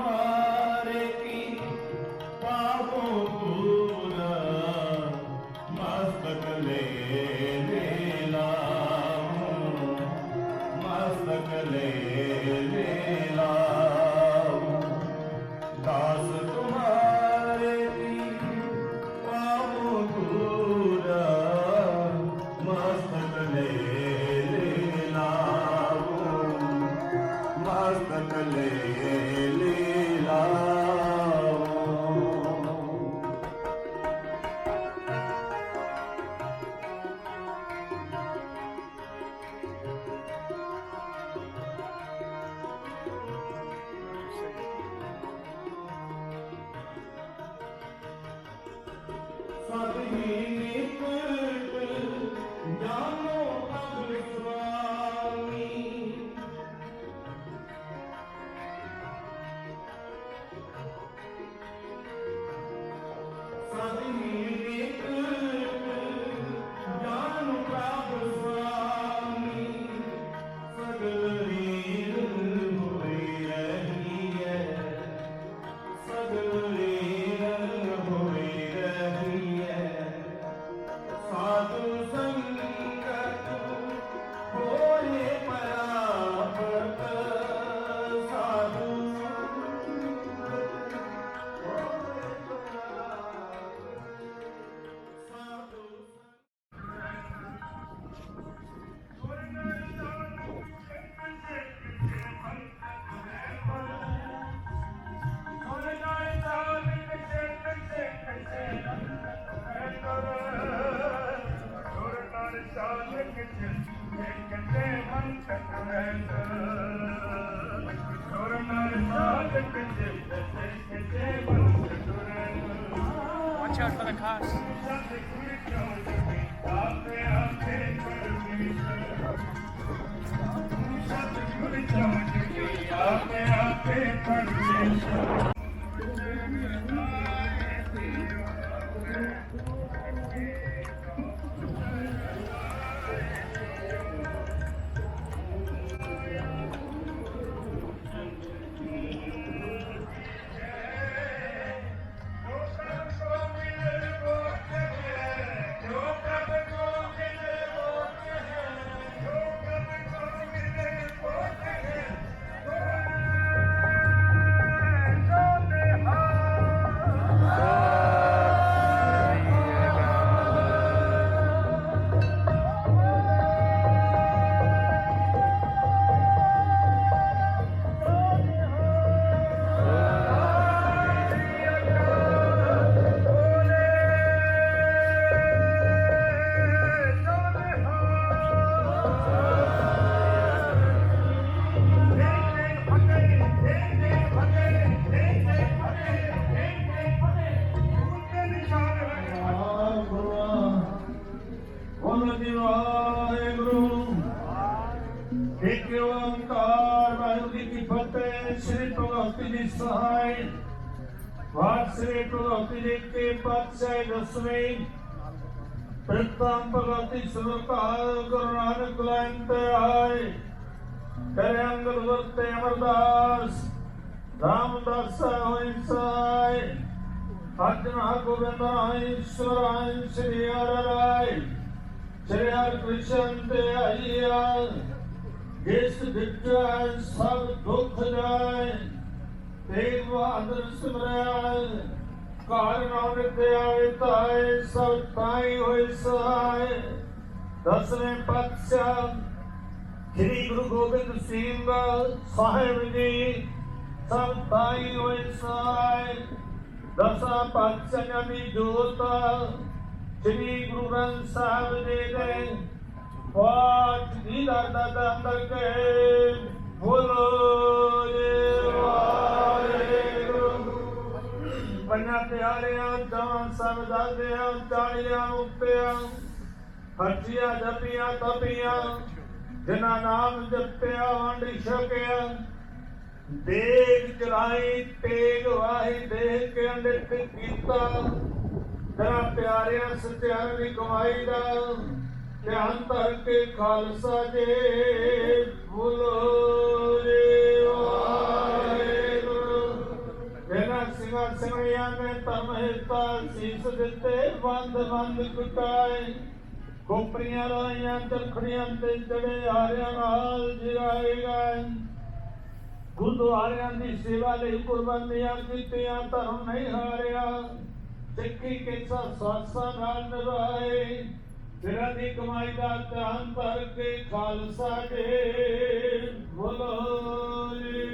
तुम्हारे की पावो पूरा मस्तक ले लाऊं, मस्तक ले लाऊं। दास तुम्हारे की पावो पूरा मस्तक ले लाऊं, मस्तक ले लाऊं। सभी निकट जानो अब स्वामी, सभी निकट जानो अब स्वामी। सगल रील हुई रही है, सगल रील हुई रही है। साधु संगत होए परापत, साधु संगत होए परापत, साधु Watch out for the cars. एक ओंकार वाहिगुरू जी की फतेह। श्री भगवती जी सहाय। वाद श्री भगवती जी के पातशाह दसवें प्रथम भगवती सुरकाल गुरु नानक लाइन आए। करे अंगद वर्ते अमरदास रामदास होई सहाय। अर्जुन गोविंद ईश्वर श्री हर राय। श्री हर कृष्ण ते आइया। जिस दिखा सब दुख जाए। तेग बहादुर सिमराय। कार नानक आए ताए सब ताई होई सहाय। दसवें पातशाह श्री गुरु गोबिंद सिंह साहिब जी सब ताई होई सहाय। दसा पातशाह दी जोत श्री गुरु ग्रंथ साहिब जी दे पाठ जी दादा अंदर के बोलो जे वाहेगुरु। पंजा प्यारियां जवां सब दादियां चालियां उत्तियां हर्जियां जपियां तपियां जिन्हां नाम जपिया वंड छकिया। देग चलाई तेग वाही देख के अंडित कीता। तेरा प्यारियां सत्यां दी कमाई दा ध्यान धर के खालसा जे बोलो जे वाहेगुरु। ਸਿੰਘਾਂ ਸਿੰਘਿਆਂ ਨੇ ਧਰਮ ਹਿਤਾ ਸੀਸ ਦਿੱਤੇ ਬੰਦ ਬੰਦ ਕੁਟਾਏ ਖੋਪਰੀਆਂ ਲਾਈਆਂ ਚਰਖੜੀਆਂ ਤੇ ਚੜੇ ਹਾਰਿਆਂ ਨਾਲ ਜਿਰਾਏ ਗਏ ਗੁਰਦੁਆਰਿਆਂ ਦੀ ਸੇਵਾ ਲਈ ਕੁਰਬਾਨੀਆਂ ਕੀਤੀਆਂ ਧਰਮ ਨਹੀਂ ਹਾਰਿਆ ਸਿੱਖੀ ਕਿਸਾ ਸਾਸਾਂ ਨਾਲ ਨਿਭਾਏ ਫਿਰਾਂ ਦੀ ਕਮਾਈ ਦਾ ਧਿਆਨ ਭਰ ਕੇ ਖਾਲਸਾ ਦੇ ਬੋਲੋ ਜੀ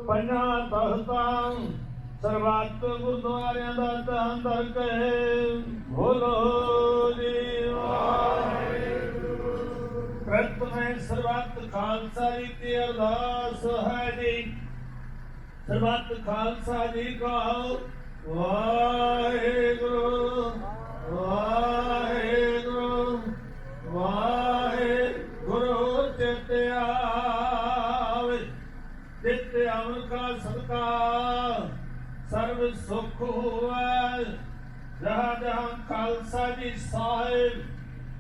ਪੰਜਾਂ ਤਖਤਾਂ ਸਰਬੱਤ ਗੁਰਦੁਆਰਿਆਂ ਦਾ ਧਿਆਨ ਧਰ ਕੇ ਬੋਲੋ ਜੀ ਪ੍ਰਤ ਮੈਂ ਸਰਬੱਤ ਖਾਲਸਾ ਜੀ ਕੀ ਅਰਦਾਸ ਹੈ ਜੀ ਸਰਬੱਤ ਖਾਲਸਾ ਜੀ ਕਹੋ ਵਾਹਿਗੁਰੂ ਵਾਹਿਗੁਰੂ ਵਾਹਿਗੁਰੂ ਚਿਤ ਆਵੇ ਚਿਤ ਅਮਰ ਕਾ ਸਦਕਾ ਸਰਬ ਸੁਖ ਹੋਵੇ ਜਹਾਂ ਜਹਾਂ ਖਾਲਸਾ ਜੀ ਸਾਹਿਬ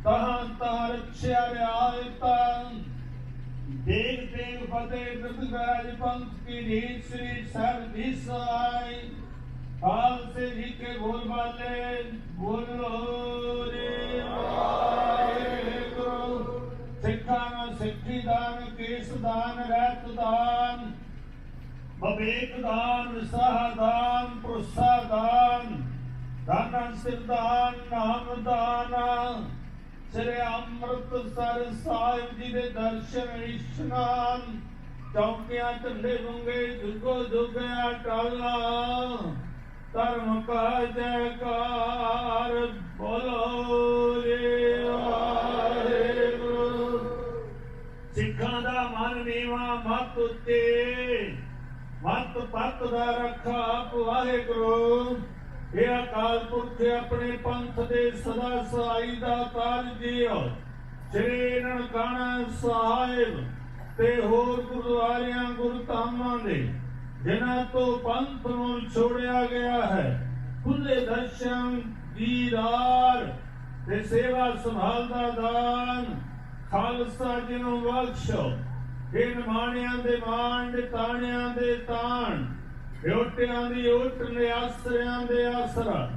ਤਹਾਂ ਤਹਾਂ ਰਖਿਆ ਰਿਆਇਤਾ ਦੇਗ ਦੇਗ ਫਤਿਹ ਬਿਰਧ ਪੰਥ ਕੀ ਰੀਤ ਸ੍ਰੀ ਸਾਹਿਬ ਦੀ ਸਾਈ ਖਾਲਸੇ ਜੀ ਕੇ ਬੋਲ ਬਾਲੇ ਬੋਲੋ ਰੇ ਵਾਹਿਗੁਰੂ ਸਿੱਖਾਂ ਨੂੰ ਸਿੱਖੀ ਦਾਨ ਕੇਸ ਦਾਨ ਰਹਿਤ ਦਾਨ ਬਵੇਕ ਦਾਨ ਵਿਸਾਹ ਦਾਨ ਪ੍ਰਸਾ ਦਾਨ ਦਾਨ ਸਿਰਦਾਨ ਨਾਮ ਦਾਨ ਸ੍ਰੀ ਅੰਮ੍ਰਿਤਸਰ ਸਾਹਿਬ ਜੀ ਦੇ ਦਰਸ਼ਨ ਇਸ਼ਨਾਨ ਚੌਕੀਆਂ ਝੰਡੇ ਗੁੰਗੇ ਜੁਗੋ ਜੁਗਿਆ ਟਾਲਾ ਧਰਮ ਕਾ ਜੈਕਾਰ ਬੋਲੋ ਰੇ ਵਾਹਿਗੁਰੂ ਸਿੱਖਾਂ ਦਾ ਮਨ ਨੀਵਾਂ ਮਤ ਉੱਤੇ ਮਤ ਪੱਤ ਦਾ ਰੱਖਾ ਆਪ ਵਾਹਿਗੁਰੂ ਇਹ ਅਕਾਲ ਪੁਰਖ ਆਪਣੇ ਪੰਥ ਦੇ ਸਦਾ ਸਹਾਈ ਦਾ ਕਾਰਜ ਜੀਓ ਸ੍ਰੀ ਨਨਕਾਣਾ ਸਾਹਿਬ ਤੇ ਹੋਰ ਗੁਰਦੁਆਰਿਆਂ ਗੁਰਧਾਮਾਂ ਦੇ ਜਿਨ੍ਹਾਂ ਤੋਂ ਪੰਥ ਨੂੰ ਛੋੜਿਆ ਗਿਆ ਹੈ ਖੁੱਲੇ ਦਰਸ਼ਨ ਦੀਦਾਰ ਤੇ ਸੇਵਾ ਸੰਭਾਲ ਦਾ ਦਾਨ ਖਾਲਸਾ ਜੀ ਨੂੰ ਬਖਸ਼ੋ ਇਹ ਨਿਮਾਣਿਆਂ ਦੇ ਮਾਣ ਤਾਣਿਆਂ ਦੇ ਤਾਣ ਓਟਿਆਂ ਦੀ ਓਟ ਨਿਆਸਰਿਆਂ ਦੇ ਆਸਰਾ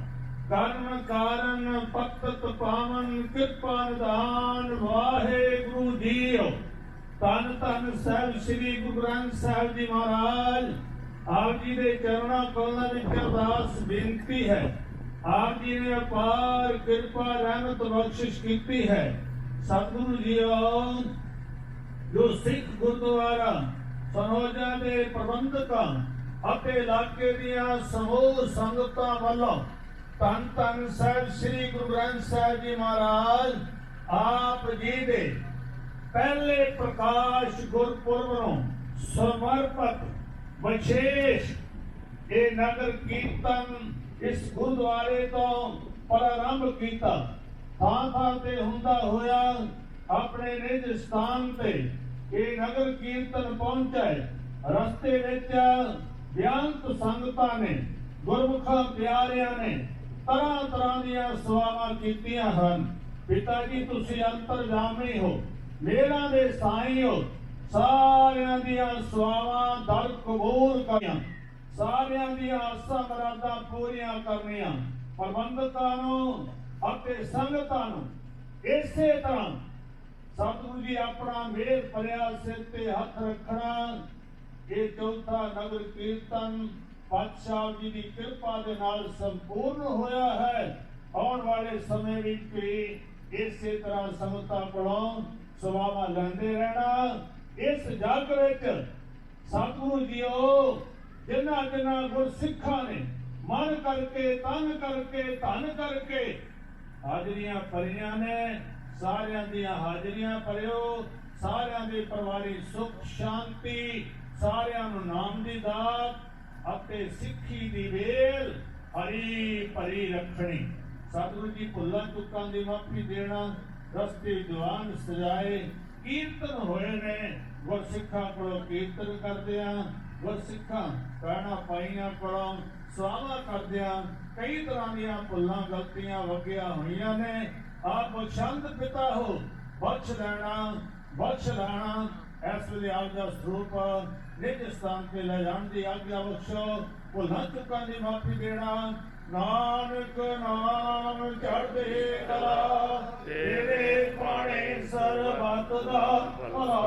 ਕਰਨ ਕਾਰਨ ਪਤਤ ਪਾਵਨ ਕਿਰਪਾ ਨਿਦਾਨ ਵਾਹਿਗੁਰੂ ਜੀਓ ਧੰਨ ਧੰਨ ਸਾਹਿਬ ਸ੍ਰੀ ਗੁਰੂ ਗ੍ਰੰਥ ਸਾਹਿਬ ਜੀ ਮਹਾਰਾਜ ਆਪ ਜੀ ਦੇ ਚਰਨਾਂ ਕਮਲਾਂ ਵਿੱਚ ਅਰਦਾਸ ਬੇਨਤੀ ਹੈ ਆਪ ਜੀ ਨੇ ਅਪਾਰ ਕਿਰਪਾ ਰਹਿਮਤ ਬਖਸ਼ਿਸ਼ ਕੀਤੀ ਹੈ ਸਤਿਗੁਰੂ ਜੀਓ ਜੋ ਸਿੱਖ ਗੁਰਦੁਆਰਾ ਸਨੋਜਾ ਦੇ ਪ੍ਰਬੰਧਕਾਂ ਅਤੇ ਇਲਾਕੇ ਦੀਆਂ ਸਮੂਹ ਸੰਗਤਾਂ ਵੱਲੋਂ ਧੰਨ ਧੰਨ ਸਾਹਿਬ ਸ੍ਰੀ ਗੁਰੂ ਗ੍ਰੰਥ ਸਾਹਿਬ ਜੀ ਮਹਾਰਾਜ ਆਪ ਜੀ ਦੇ ਪਹਿਲੇ ਪ੍ਰਕਾਸ਼ ਗੁਰਪੁਰਬ ਨੂੰ ਸਮਰਪਿਤ ਵਿਸ਼ੇਸ਼ ਇਹ ਨਗਰ ਕੀਰਤਨ ਇਸ ਗੁਰਦੁਆਰੇ ਤੋਂ ਪ੍ਰਾਰੰਭ ਕੀਤਾ ਥਾਂ ਥਾਂ ਤੇ ਹੁੰਦਾ ਹੋਇਆ ਆਪਣੇ ਨਿਜ ਸਥਾਨ ਤੇ ਇਹ ਨਗਰ ਕੀਰਤਨ ਪਹੁੰਚੇ ਰਸਤੇ ਵਿੱਚ ਬਿਆੰਤ ਸੰਗਤਾਂ ਨੇ ਗੁਰਮੁਖਾਂ ਪਿਆਰਿਆਂ ਨੇ ਤਰ੍ਹਾਂ ਤਰ੍ਹਾਂ ਦੀਆਂ ਸੇਵਾਵਾਂ ਕੀਤੀਆਂ ਹਨ ਪਿਤਾ ਜੀ ਤੁਸੀਂ ਅੰਤਰਜਾਮੀ ਹੋ ਮੇਰਾ ਦੇ ਸਾਈਂ ਹੋ ਸਾਰਿਆਂ ਦੀਆਂ ਸੇਵਾਵਾਂ ਦਰ ਕਬੂਲ ਕਰੀਆਂ ਸਾਰਿਆਂ ਦੀਆਂ ਆਸਾਂ ਮੁਰਾਦਾਂ ਪੂਰੀਆਂ ਕਰਨੀਆਂ ਪ੍ਰਬੰਧਕਾਂ ਨੂੰ ਅਤੇ ਸੰਗਤਾਂ ਨੂੰ ਇਸੇ ਤਰ੍ਹਾਂ ਸਤਿਗੁਰੂ ਜੀ ਆਪਣਾ ਮੇਰ ਭਰਿਆ ਸਿਰ ਤੇ ਹੱਥ ਰੱਖਣਾ ਇਹ ਚੌਥਾ ਨਗਰ ਕੀਰਤਨ ਪਾਤਸ਼ਾਹ ਜੀ ਦੀ ਕਿਰਪਾ ਦੇ ਨਾਲ ਸੰਪੂਰਨ ਹੋਇਆ ਹੈ ਆਉਣ ਵਾਲੇ ਸਮੇਂ ਵਿੱਚ ਵੀ ਇਸੇ ਤਰ੍ਹਾਂ ਸੰਗਤਾਂ ਕੋਲੋਂ ਸੇਵਾਵਾਂ ਲੈਂਦੇ ਰਹਿਣਾ ਇਸ ਜਗ ਵਿੱਚ ਸਤਿਗੁਰੂ ਜੀਓ ਜਿਨ੍ਹਾਂ ਜਿਨ੍ਹਾਂ ਗੁਰਸਿੱਖਾਂ ਨੇ ਮਨ ਕਰਕੇ ਤਨ ਕਰਕੇ ਧਨ ਕਰਕੇ ਹਾਜ਼ਰੀਆਂ ਭਰੀਆਂ ਨੇ ਸਾਰਿਆਂ ਦੀਆਂ ਹਾਜ਼ਰੀਆਂ ਭਰਿਓ ਸਾਰਿਆਂ ਦੇ ਪਰਿਵਾਰੀ ਸੁਖ ਸ਼ਾਂਤੀ ਸਾਰਿਆਂ ਨੂੰ ਨਾਮ ਦੀ ਦਾਤ ਅਤੇ ਸਿੱਖੀ ਦੀ ਵੇਲ ਹਰੀ ਭਰੀ ਰੱਖਣੀ ਸਤਿਗੁਰੂ ਜੀ ਭੁੱਲਾਂ ਚੁੱਕਾਂ ਦੀ ਮਾਫੀ ਦੇਣਾ ਰਸਤੇ ਜਵਾਨ ਸਜਾਏ ਕੀਰਤਨ ਹੋਏ ਨੇ ਗੁਰਸਿੱਖਾਂ ਕੋਲੋਂ ਕੀਰਤਨ ਕਰਦਿਆਂ ਗੁਰਸਿੱਖਾਂ ਕਹਿਣਾ ਪਾਈਆਂ ਕੋਲੋਂ ਸੇਵਾ ਕਰਦਿਆਂ ਕਈ ਤਰ੍ਹਾਂ ਦੀਆਂ ਭੁੱਲਾਂ ਗਲਤੀਆਂ ਵਗੀਆਂ ਹੋਈਆਂ ਨੇ ਆਪ ਸ਼ਾਂਤ ਪਿਤਾ ਹੋ ਬਖਸ਼ ਲੈਣਾ ਇਸ ਵੇਲੇ ਆਪ ਦਾ ਸਰੂਪ ਨਿਜ ਸਥਾਨ ਤੇ ਲੈ ਜਾਣ ਦੀ ਆਗਿਆ ਬਖਸ਼ੋ। ਭੁੱਲਾਂ ਚੁੱਕਾਂ ਦੀ ਮਾਫੀ ਦੇਣਾ। ਨਾਨਕ ਨਾਮ ਚੜ੍ਹਦੇ ਕਲਾ ਤੇਰੇ ਪਾਣੇ ਸਰਬੱਤ ਦਾ ਭਲਾ।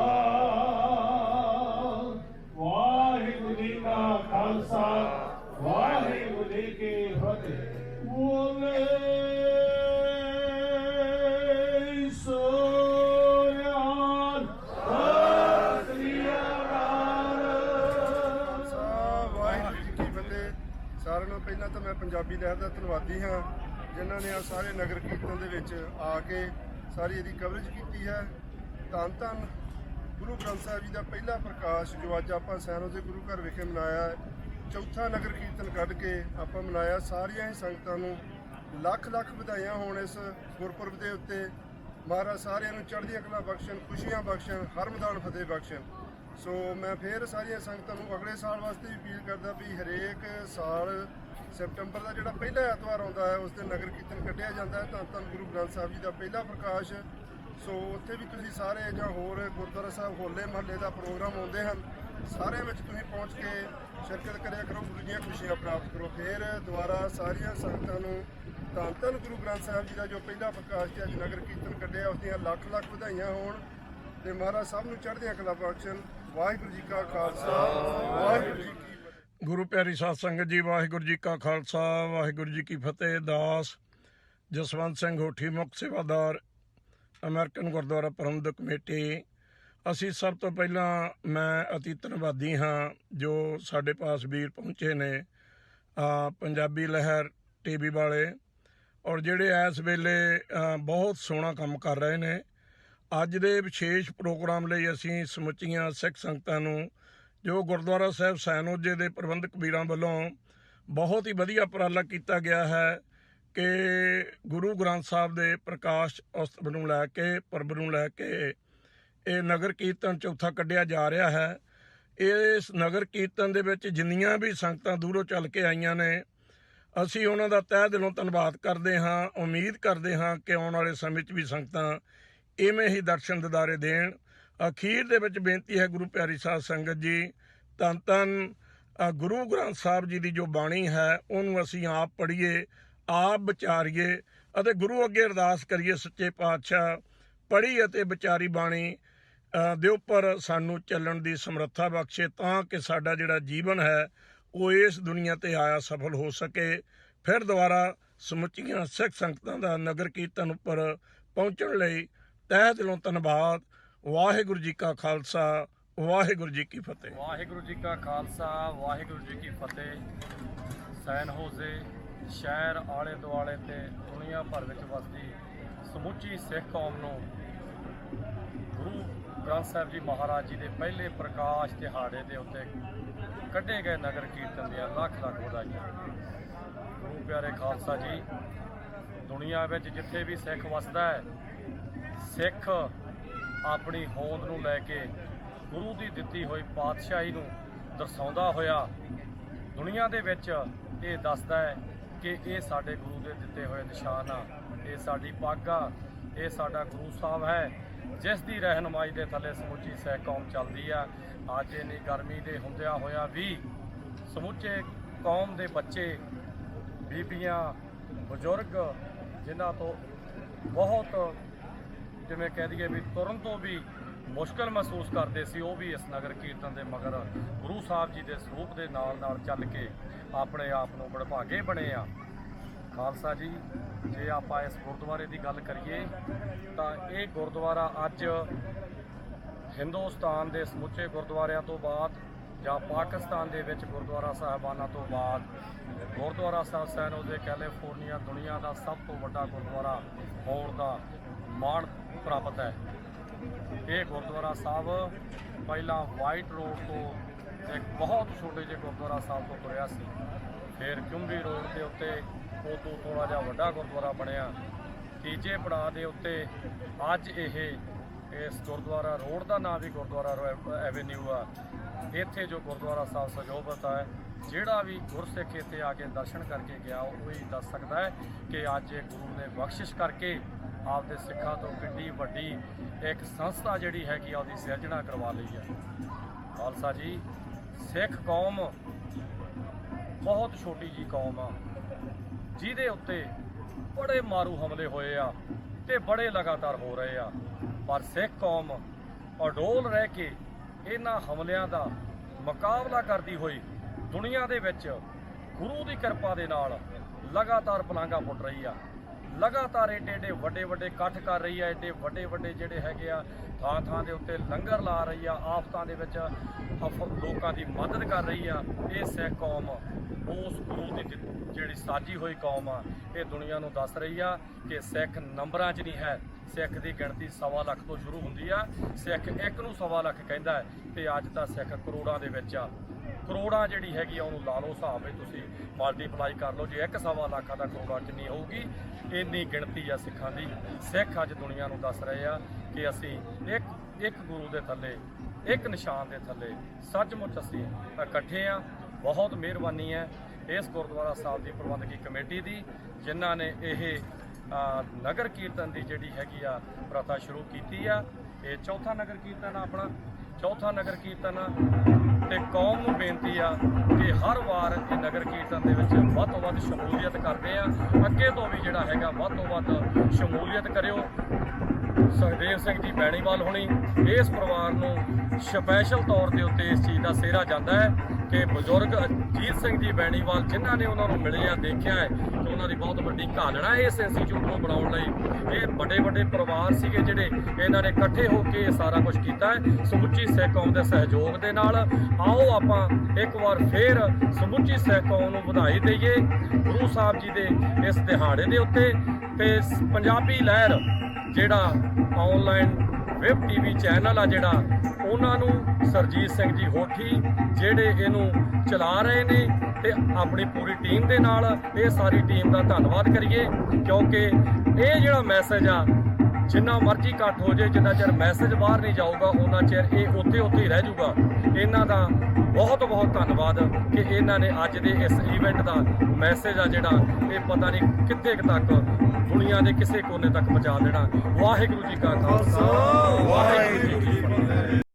ਵਾਹਿਗੁਰੂ ਜੀ ਕਾ ਖਾਲਸਾ ਵਾਹਿਗੁਰੂ ਜੀ ਕੀ ਫਤਿਹ। ਬੋਲੇ ਸਾਰਿਆਂ ਨੂੰ ਪਹਿਲਾਂ ਤਾਂ ਮੈਂ ਪੰਜਾਬੀ ਲਹਿਰ ਦਾ ਧੰਨਵਾਦੀ ਹਾਂ ਜਿਨ੍ਹਾਂ ਨੇ ਆ ਸਾਰੇ ਨਗਰ ਕੀਰਤਨ ਦੇ ਵਿੱਚ ਆ ਕੇ ਸਾਰੀ ਇਹਦੀ ਕਵਰੇਜ ਕੀਤੀ ਹੈ। ਧੰਨ ਧੰਨ ਗੁਰੂ ਗ੍ਰੰਥ ਸਾਹਿਬ ਜੀ ਦਾ ਪਹਿਲਾ ਪ੍ਰਕਾਸ਼ ਜੋ ਅੱਜ ਆਪਾਂ ਸੈਨੋ ਦੇ ਗੁਰੂ ਘਰ ਵਿਖੇ ਮਨਾਇਆ ਹੈ। ਚੌਥਾ ਨਗਰ ਕੀਰਤਨ ਕੱਢ ਕੇ ਆਪਾਂ ਮਨਾਇਆ। ਸਾਰੀਆਂ ਹੀ ਸੰਗਤਾਂ ਨੂੰ ਲੱਖ ਲੱਖ ਵਧਾਈਆਂ ਹੋਣ ਇਸ ਗੁਰਪੁਰਬ ਦੇ ਉੱਤੇ। ਮਹਾਰਾਜ ਸਾਰਿਆਂ ਨੂੰ ਚੜ੍ਹਦੀਆਂ ਕਲਾ ਬਖਸ਼ਣ, ਖੁਸ਼ੀਆਂ ਬਖਸ਼ਣ, ਹਰ ਮੈਦਾਨ ਫਤਿਹ ਬਖਸ਼ਣ। ਸੋ ਮੈਂ ਫੇਰ ਸਾਰੀਆਂ ਸੰਗਤਾਂ ਨੂੰ ਅਗਲੇ ਸਾਲ ਵਾਸਤੇ ਵੀ ਅਪੀਲ ਕਰਦਾ ਵੀ ਹਰੇਕ ਸਾਲ ਸੈਪਟੰਬਰ ਦਾ ਜਿਹੜਾ ਪਹਿਲਾ ਐਤਵਾਰ ਆਉਂਦਾ ਹੈ ਉਸ ਦਿਨ ਨਗਰ ਕੀਰਤਨ ਕੱਢਿਆ ਜਾਂਦਾ ਹੈ। ਧੰਨ ਧੰਨ ਗੁਰੂ ਗ੍ਰੰਥ ਸਾਹਿਬ ਜੀ ਦਾ ਪਹਿਲਾ ਪ੍ਰਕਾਸ਼। ਸੋ ਉੱਥੇ ਵੀ ਤੁਸੀਂ ਸਾਰੇ ਜਾਂ ਹੋਰ ਗੁਰਦੁਆਰਾ ਸਾਹਿਬ ਹੋਲੇ ਮਹੱਲੇ ਦਾ ਪ੍ਰੋਗਰਾਮ ਆਉਂਦੇ ਹਨ, ਸਾਰਿਆਂ ਵਿੱਚ ਤੁਸੀਂ ਪਹੁੰਚ ਕੇ ਸ਼ਿਰਕਤ ਕਰਿਆ ਕਰੋ, ਗੁਰੂ ਦੀਆਂ ਖੁਸ਼ੀਆਂ ਪ੍ਰਾਪਤ ਕਰੋ। ਫਿਰ ਦੁਬਾਰਾ ਸਾਰੀਆਂ ਸੰਗਤਾਂ ਨੂੰ ਧੰਨ ਧੰਨ ਗੁਰੂ ਗ੍ਰੰਥ ਸਾਹਿਬ ਜੀ ਦਾ ਜੋ ਪਹਿਲਾ ਪ੍ਰਕਾਸ਼ ਤੇ ਅੱਜ ਨਗਰ ਕੀਰਤਨ ਕੱਢਿਆ ਉਸ ਦੀਆਂ ਲੱਖ ਲੱਖ ਵਧਾਈਆਂ ਹੋਣ ਤੇ ਮਹਾਰਾਜ ਸਭ ਨੂੰ ਚੜ੍ਹਦੀਆਂ ਕਲਾ ਬਖਸ਼ਣ। ਵਾਹਿਗੁਰੂ ਜੀ ਕਾ ਖਾਲਸਾ ਵਾਹਿਗੁਰੂ ਜੀ ਕੀ ਫਤਿਹ। ਗੁਰੂ ਪਿਆਰੀ ਸਾਧ ਸੰਗਤ ਜੀ, ਵਾਹਿਗੁਰੂ ਜੀ ਕਾ ਖਾਲਸਾ ਵਾਹਿਗੁਰੂ ਜੀ ਕੀ ਫਤਿਹ। ਦਾਸ ਜਸਵੰਤ ਸਿੰਘ ਹੋਠੀ ਮੁੱਖ ਸੇਵਾਦਾਰ, ਅਮਰੀਕਨ ਗੁਰਦੁਆਰਾ ਪ੍ਰਬੰਧਕ ਕਮੇਟੀ। ਅਸੀਂ ਸਭ ਤੋਂ ਪਹਿਲਾਂ ਮੈਂ ਅਤੀ ਧੰਨਵਾਦੀ ਹਾਂ ਜੋ ਸਾਡੇ ਪਾਸ ਵੀਰ ਪਹੁੰਚੇ ਨੇ ਪੰਜਾਬੀ ਲਹਿਰ ਟੀਵੀ ਵਾਲੇ, ਔਰ ਜਿਹੜੇ ਇਸ ਵੇਲੇ ਬਹੁਤ ਸੋਹਣਾ ਕੰਮ ਕਰ ਰਹੇ ਨੇ। ਅੱਜ ਦੇ ਵਿਸ਼ੇਸ਼ ਪ੍ਰੋਗਰਾਮ ਲਈ ਅਸੀਂ ਸਮੁੱਚੀਆਂ ਸਿੱਖ ਸੰਗਤਾਂ ਨੂੰ ਜੋ ਗੁਰਦੁਆਰਾ ਸਾਹਿਬ ਸੈਨੋਜੇ ਦੇ ਪ੍ਰਬੰਧਕ ਵੀਰਾਂ ਵੱਲੋਂ ਬਹੁਤ ਹੀ ਵਧੀਆ ਉਪਰਾਲਾ ਕੀਤਾ ਗਿਆ ਹੈ ਕਿ ਗੁਰੂ ਗ੍ਰੰਥ ਸਾਹਿਬ ਦੇ ਪ੍ਰਕਾਸ਼ ਉਤਸਵ ਨੂੰ ਲੈ ਕੇ, ਪਰਬ ਨੂੰ ਲੈ ਕੇ ਇਹ ਨਗਰ ਕੀਰਤਨ ਚੌਥਾ ਕੱਢਿਆ ਜਾ ਰਿਹਾ ਹੈ। ਇਸ ਨਗਰ ਕੀਰਤਨ ਦੇ ਵਿੱਚ ਜਿੰਨੀਆਂ ਵੀ ਸੰਗਤਾਂ ਦੂਰੋਂ ਚੱਲ ਕੇ ਆਈਆਂ ਨੇ, ਅਸੀਂ ਉਹਨਾਂ ਦਾ ਤਹਿ ਦਿਲੋਂ ਧੰਨਵਾਦ ਕਰਦੇ ਹਾਂ। ਉਮੀਦ ਕਰਦੇ ਹਾਂ ਕਿ ਆਉਣ ਵਾਲੇ ਸਮੇਂ 'ਚ ਵੀ ਸੰਗਤਾਂ ਇਵੇਂ ਹੀ ਦਰਸ਼ਨ ਦਿਦਾਰੇ ਦੇਣ। ਅਖੀਰ ਦੇ ਵਿੱਚ ਬੇਨਤੀ ਹੈ ਗੁਰੂ ਪਿਆਰੀ ਸਾਧ ਸੰਗਤ ਜੀ, ਧੰਨ ਧੰਨ ਗੁਰੂ ਗ੍ਰੰਥ ਸਾਹਿਬ ਜੀ ਦੀ ਜੋ ਬਾਣੀ ਹੈ ਉਹਨੂੰ ਅਸੀਂ ਆਪ ਪੜ੍ਹੀਏ, ਆਪ ਵਿਚਾਰੀਏ ਅਤੇ ਗੁਰੂ ਅੱਗੇ ਅਰਦਾਸ ਕਰੀਏ ਸੱਚੇ ਪਾਤਸ਼ਾਹ ਪੜ੍ਹੀ ਅਤੇ ਵਿਚਾਰੀ ਬਾਣੀ ਦੇ ਉੱਪਰ ਸਾਨੂੰ ਚੱਲਣ ਦੀ ਸਮਰੱਥਾ ਬਖਸ਼ੇ ਤਾਂ ਕਿ ਸਾਡਾ ਜਿਹੜਾ ਜੀਵਨ ਹੈ ਉਹ ਇਸ ਦੁਨੀਆ ਤੇ ਆਇਆ ਸਫਲ ਹੋ ਸਕੇ। ਫਿਰ ਦੁਬਾਰਾ ਸਮੁੱਚੀਆਂ ਸਿੱਖ ਸੰਗਤਾਂ ਦਾ ਨਗਰ ਕੀਰਤਨ ਉੱਪਰ ਪਹੁੰਚਣ ਲਈ ਤਹਿ ਦਿਲੋਂ ਧੰਨਵਾਦ। ਵਾਹਿਗੁਰੂ ਜੀ ਕਾ ਖਾਲਸਾ ਵਾਹਿਗੁਰੂ ਜੀ ਕੀ ਫਤਿਹ। ਵਾਹਿਗੁਰੂ ਜੀ ਕਾ ਖਾਲਸਾ ਵਾਹਿਗੁਰੂ ਜੀ ਕੀ ਫਤਿਹ। ਸੈਨ ਹੋਜ਼ੇ ਸ਼ਹਿਰ ਆਲੇ ਦੁਆਲੇ ਤੇ ਦੁਨੀਆ ਭਰ ਵਿੱਚ ਵਸਦੀ ਸਮੁੱਚੀ ਸਿੱਖ ਕੌਮ ਨੂੰ ਗੁਰੂ ਗ੍ਰੰਥ ਸਾਹਿਬ ਜੀ ਮਹਾਰਾਜ ਜੀ ਦੇ ਪਹਿਲੇ ਪ੍ਰਕਾਸ਼ ਦਿਹਾੜੇ ਦੇ ਉੱਤੇ ਕੱਢੇ ਗਏ ਨਗਰ ਕੀਰਤਨ ਦੀਆਂ ਲੱਖ ਲੱਖ ਵਧਾਈਆਂ। ਗੁਰੂ ਪਿਆਰੇ ਖਾਲਸਾ ਜੀ, ਦੁਨੀਆ ਵਿੱਚ ਜਿੱਥੇ ਵੀ ਸਿੱਖ ਵਸਦਾ ਹੈ, ਸਿੱਖ ਆਪਣੀ ਹੋਂਦ ਨੂੰ ਲੈ ਕੇ ਗੁਰੂ ਦੀ ਦਿੱਤੀ ਹੋਈ ਪਾਤਸ਼ਾਹੀ ਨੂੰ ਦਰਸਾਉਂਦਾ ਹੋਇਆ ਦੁਨੀਆ ਦੇ ਵਿੱਚ ਇਹ ਦੱਸਦਾ ਹੈ ਕਿ ਇਹ ਸਾਡੇ ਗੁਰੂ ਦੇ ਦਿੱਤੇ ਹੋਏ ਨਿਸ਼ਾਨ ਆ, ਇਹ ਸਾਡੀ ਪੱਗ ਆ, ਇਹ ਸਾਡਾ ਗੁਰੂ ਸਾਹਿਬ ਹੈ ਜਿਸ ਦੀ ਰਹਿਨੁਮਾਈ ਦੇ ਥੱਲੇ ਸਮੁੱਚੀ ਸਿੱਖ ਕੌਮ ਚੱਲਦੀ ਆ। ਅੱਜ ਇੰਨੀ ਗਰਮੀ ਦੇ ਹੁੰਦਿਆਂ ਹੋਇਆ ਵੀ ਸਮੁੱਚੇ ਕੌਮ ਦੇ ਬੱਚੇ, ਬੀਬੀਆਂ, ਬਜ਼ੁਰਗ ਜਿਨ੍ਹਾਂ ਤੋਂ ਬਹੁਤ ਜਿਵੇਂ ਕਹਿ ਦਈਏ ਵੀ ਤੁਰਨ ਤੋਂ ਵੀ ਮੁਸ਼ਕਲ ਮਹਿਸੂਸ ਕਰਦੇ ਸੀ, ਉਹ ਵੀ ਇਸ ਨਗਰ ਕੀਰਤਨ ਦੇ ਮਗਰ ਗੁਰੂ ਸਾਹਿਬ ਜੀ ਦੇ ਸਰੂਪ ਦੇ ਨਾਲ ਨਾਲ ਚੱਲ ਕੇ ਆਪਣੇ ਆਪ ਨੂੰ ਵਡਭਾਗੇ ਬਣੇ ਆ। ਖਾਲਸਾ ਜੀ, ਜੇ ਆਪਾਂ ਇਸ ਗੁਰਦੁਆਰੇ ਦੀ ਗੱਲ ਕਰੀਏ ਤਾਂ ਇਹ ਗੁਰਦੁਆਰਾ ਅੱਜ ਹਿੰਦੁਸਤਾਨ ਦੇ ਸਮੁੱਚੇ ਗੁਰਦੁਆਰਿਆਂ ਤੋਂ ਬਾਅਦ ਜਾਂ ਪਾਕਿਸਤਾਨ ਦੇ ਵਿੱਚ ਗੁਰਦੁਆਰਾ ਸਾਹਿਬਾਨਾਂ ਤੋਂ ਬਾਅਦ ਗੁਰਦੁਆਰਾ ਸਾਹਿਬ ਸੈਨੋਜ਼ੇ ਕੈਲੀਫੋਰਨੀਆ ਦੁਨੀਆ ਦਾ ਸਭ ਤੋਂ ਵੱਡਾ ਗੁਰਦੁਆਰਾ ਹੋਣ ਦਾ ਮਾਣ ਪ੍ਰਾਪਤ ਹੈ। ਇਹ ਗੁਰਦੁਆਰਾ ਸਾਹਿਬ ਪਹਿਲਾਂ ਵਾਈਟ ਰੋਡ ਤੋਂ ਇੱਕ ਬਹੁਤ ਛੋਟੇ ਜਿਹੇ ਗੁਰਦੁਆਰਾ ਸਾਹਿਬ ਤੋਂ ਤੁਰਿਆ ਸੀ, ਫਿਰ ਕਿਉਂਬੀ ਰੋਡ ਦੇ ਉੱਤੇ ਉਹ ਤੋਂ ਥੋੜ੍ਹਾ ਜਿਹਾ ਵੱਡਾ ਗੁਰਦੁਆਰਾ ਬਣਿਆ। ਤੀਜੇ ਪੜਾਅ ਦੇ ਉੱਤੇ ਅੱਜ ਇਸ ਗੁਰਦੁਆਰਾ ਰੋਡ ਦਾ ਨਾਮ ਵੀ ਗੁਰਦੁਆਰਾ ਐਵੇਨਿਊ ਆ। ਇੱਥੇ ਜੋ ਗੁਰਦੁਆਰਾ ਸਾਹਿਬ ਸਜੋਬਤ ਹੈ, ਜਿਹੜਾ ਵੀ ਗੁਰਸਿੱਖ ਇੱਥੇ ਆ ਕੇ ਦਰਸ਼ਨ ਕਰਕੇ ਗਿਆ ਉਹ ਹੀ ਦੱਸ ਸਕਦਾ ਹੈ ਕਿ ਅੱਜ ਇਹ ਗੁਰੂ ਨੇ ਬਖਸ਼ਿਸ਼ ਕਰਕੇ ਆਪਦੇ ਸਿੱਖਾਂ ਤੋਂ ਕਿੰਨੀ ਵੱਡੀ ਇੱਕ ਸੰਸਥਾ ਜਿਹੜੀ ਹੈਗੀ ਆ ਉਹਦੀ ਸਿਰਜਣਾ ਕਰਵਾ ਲਈ ਆ। ਖਾਲਸਾ ਜੀ, ਸਿੱਖ ਕੌਮ ਬਹੁਤ ਛੋਟੀ ਜੀ ਕੌਮ ਆ ਜਿਹਦੇ ਉੱਤੇ ਬੜੇ ਮਾਰੂ ਹਮਲੇ ਹੋਏ ਆ ਤੇ ਬੜੇ ਲਗਾਤਾਰ ਹੋ ਰਹੇ ਆ, ਪਰ ਸਿੱਖ ਕੌਮ ਅਡੋਲ ਰਹਿ ਕੇ ਇਹਨਾਂ ਹਮਲਿਆਂ ਦਾ ਮੁਕਾਬਲਾ ਕਰਦੀ ਹੋਈ ਦੁਨੀਆ ਦੇ ਵਿੱਚ ਗੁਰੂ ਦੀ ਕਿਰਪਾ ਦੇ ਨਾਲ ਲਗਾਤਾਰ ਪਲਾਂਘਾਂ ਪੁੱਟ ਰਹੀ ਆ, ਲਗਾਤਾਰ ਏਡੇ ਵੱਡੇ ਇਕੱਠ ਕਰ ਰਹੀ ਆ, ਏਡੇ ਵੱਡੇ ਜਿਹੜੇ ਹੈਗੇ ਆ ਥਾਂ ਦੇ ਉੱਤੇ ਲੰਗਰ ਲਾ ਰਹੀ ਆ, ਆਫਤਾਂ ਦੇ ਵਿੱਚ ਲੋਕਾਂ ਦੀ ਮਦਦ ਕਰ ਰਹੀ ਆ। ਇਹ ਸਿੱਖ ਕੌਮ ਉਸ ਗੁਰੂ ਦੀ ਜਿਹੜੀ ਸਾਜੀ ਹੋਈ ਕੌਮ ਆ, ਇਹ ਦੁਨੀਆ ਨੂੰ ਦੱਸ ਰਹੀ ਆ ਕਿ ਸਿੱਖ ਨੰਬਰਾਂ 'ਚ ਨਹੀਂ ਹੈ, ਸਿੱਖ ਦੀ ਗਿਣਤੀ 1.25 ਲੱਖ ਤੋਂ ਸ਼ੁਰੂ ਹੁੰਦੀ ਆ। ਸਿੱਖ ਇੱਕ ਨੂੰ 1.25 ਲੱਖ ਕਹਿੰਦਾ ਤੇ ਅੱਜ ਤਾਂ ਸਿੱਖ ਕਰੋੜਾਂ ਦੇ ਵਿੱਚ ਆ। ਕਰੋੜਾਂ ਜਿਹੜੀ ਹੈਗੀ ਆ ਉਹਨੂੰ ਲਾ ਲਓ ਹਿਸਾਬ ਵਿੱਚ, ਤੁਸੀਂ ਮਲਟੀਪਲਾਈ ਕਰ ਲਓ। ਜੇ 1.25 ਲੱਖ ਦਾ ਕਰੋੜਾਂ 'ਚ ਨਹੀਂ ਹੋਊਗੀ, ਇੰਨੀ ਗਿਣਤੀ ਆ ਸਿੱਖਾਂ ਦੀ। ਸਿੱਖ ਅੱਜ ਦੁਨੀਆ ਨੂੰ ਦੱਸ ਰਹੇ ਆ ਕਿ ਅਸੀਂ ਇੱਕ ਗੁਰੂ ਦੇ ਥੱਲੇ, ਇੱਕ ਨਿਸ਼ਾਨ ਦੇ ਥੱਲੇ ਸੱਚਮੁੱਚ ਅਸੀਂ ਇਕੱਠੇ ਆ। ਬਹੁਤ ਮਿਹਰਬਾਨੀ ਹੈ ਇਸ ਗੁਰਦੁਆਰਾ ਸਾਹਿਬ ਦੀ ਪ੍ਰਬੰਧਕੀ ਕਮੇਟੀ ਦੀ, ਜਿਨ੍ਹਾਂ ਨੇ ਇਹ ਨਗਰ ਕੀਰਤਨ ਦੀ ਜਿਹੜੀ ਹੈਗੀ ਆ ਪ੍ਰਥਾ ਸ਼ੁਰੂ ਕੀਤੀ ਆ। ਇਹ ਚੌਥਾ ਨਗਰ ਕੀਰਤਨ ਆ ਆਪਣਾ, ਚੌਥਾ ਨਗਰ ਕੀਰਤਨ ਆ ਤੇ ਕੌਮ ਨੂੰ ਬੇਨਤੀ ਆ ਕਿ ਹਰ ਵਾਰ ਇਹ ਨਗਰ ਕੀਰਤਨ ਦੇ ਵਿੱਚ ਵੱਧ ਤੋਂ ਵੱਧ ਸ਼ਮੂਲੀਅਤ ਕਰਦੇ ਆ। ਅੱਗੇ ਤੋਂ ਵੀ ਜਿਹੜਾ ਹੈਗਾ ਵੱਧ ਤੋਂ ਵੱਧ ਸ਼ਮੂਲੀਅਤ ਕਰਿਓ। ਸੁਖਦੇਵ ਸਿੰਘ ਜੀ ਬੈਣੀਵਾਲ ਹੋਣੀ ਇਸ ਪਰਿਵਾਰ ਨੂੰ ਸਪੈਸ਼ਲ ਤੌਰ ਦੇ ਉੱਤੇ ਇਸ ਚੀਜ਼ ਦਾ ਸਿਹਰਾ ਜਾਂਦਾ ਹੈ ਕਿ ਬਜ਼ੁਰਗ ਅਜੀਤ ਸਿੰਘ ਜੀ ਬੈਣੀਵਾਲ ਜਿਨ੍ਹਾਂ ਨੇ ਉਹਨਾਂ ਨੂੰ ਮਿਲੇ ਆ, ਦੇਖਿਆ ਹੈ ਕਿ ਉਹਨਾਂ ਦੀ ਬਹੁਤ ਵੱਡੀ ਘਾਲਣਾ ਇਸ ਇੰਸਟੀਚਿਊਟ ਨੂੰ ਬਣਾਉਣ ਲਈ। ਇਹ ਵੱਡੇ ਪਰਿਵਾਰ ਸੀਗੇ ਜਿਹੜੇ ਇਹਨਾਂ ਨੇ ਇਕੱਠੇ ਹੋ ਕੇ ਇਹ ਸਾਰਾ ਕੁਝ ਕੀਤਾ ਹੈ ਸਮੁੱਚੀ ਸਿੱਖ ਕੌਮ ਦੇ ਸਹਿਯੋਗ ਦੇ ਨਾਲ। ਆਓ ਆਪਾਂ ਇੱਕ ਵਾਰ ਫੇਰ ਸਮੁੱਚੀ ਸਿੱਖ ਕੌਮ ਨੂੰ ਵਧਾਈ ਦਈਏ ਗੁਰੂ ਸਾਹਿਬ ਜੀ ਦੇ ਇਸ ਦਿਹਾੜੇ ਦੇ ਉੱਤੇ। ਤੇ ਪੰਜਾਬੀ ਲਹਿਰ ਜਿਹੜਾ ਆਨਲਾਈਨ ਵੈਬ ਟੀਵੀ ਚੈਨਲ ਆ ਜਿਹੜਾ, ਉਹਨਾਂ ਨੂੰ ਸਰਜੀਤ ਸਿੰਘ ਜੀ ਹੋਠੀ ਜਿਹੜੇ ਇਹਨੂੰ ਚਲਾ ਰਹੇ ਨੇ ਤੇ ਆਪਣੀ ਪੂਰੀ ਟੀਮ ਦੇ ਨਾਲ ਇਹ ਸਾਰੀ ਟੀਮ ਦਾ ਧੰਨਵਾਦ ਕਰੀਏ, ਕਿਉਂਕਿ ਇਹ ਜਿਹੜਾ ਮੈਸੇਜ ਆ ਜਿੰਨਾ ਮਰਜ਼ੀ ਇਕੱਠ ਹੋ ਜਾਏ, ਜਿੰਨਾ ਚਿਰ ਮੈਸੇਜ ਬਾਹਰ ਨਹੀਂ ਜਾਊਗਾ ਉਹਨਾਂ ਚਿਰ ਇਹ ਉੱਥੇ ਹੀ ਰਹਿ ਜਾਊਗਾ। ਇਹਨਾਂ ਦਾ ਬਹੁਤ ਧੰਨਵਾਦ ਕਿ ਇਹਨਾਂ ਨੇ ਅੱਜ ਦੇ ਇਸ ਇਵੈਂਟ ਦਾ ਮੈਸੇਜ ਆ ਜਿਹੜਾ ਇਹ ਪਤਾ ਨਹੀਂ ਕਿੱਥੇ ਤੱਕ ਦੁਨੀਆ ਦੇ ਕਿਸੇ ਕੋਨੇ ਤੱਕ ਪਹੁੰਚਾ ਦੇਣਾ। ਵਾਹਿਗੁਰੂ ਜੀ ਕਾ ਖਾਲਸਾ, ਵਾਹਿਗੁਰੂ ਜੀ ਕੀ ਫਤਿਹ।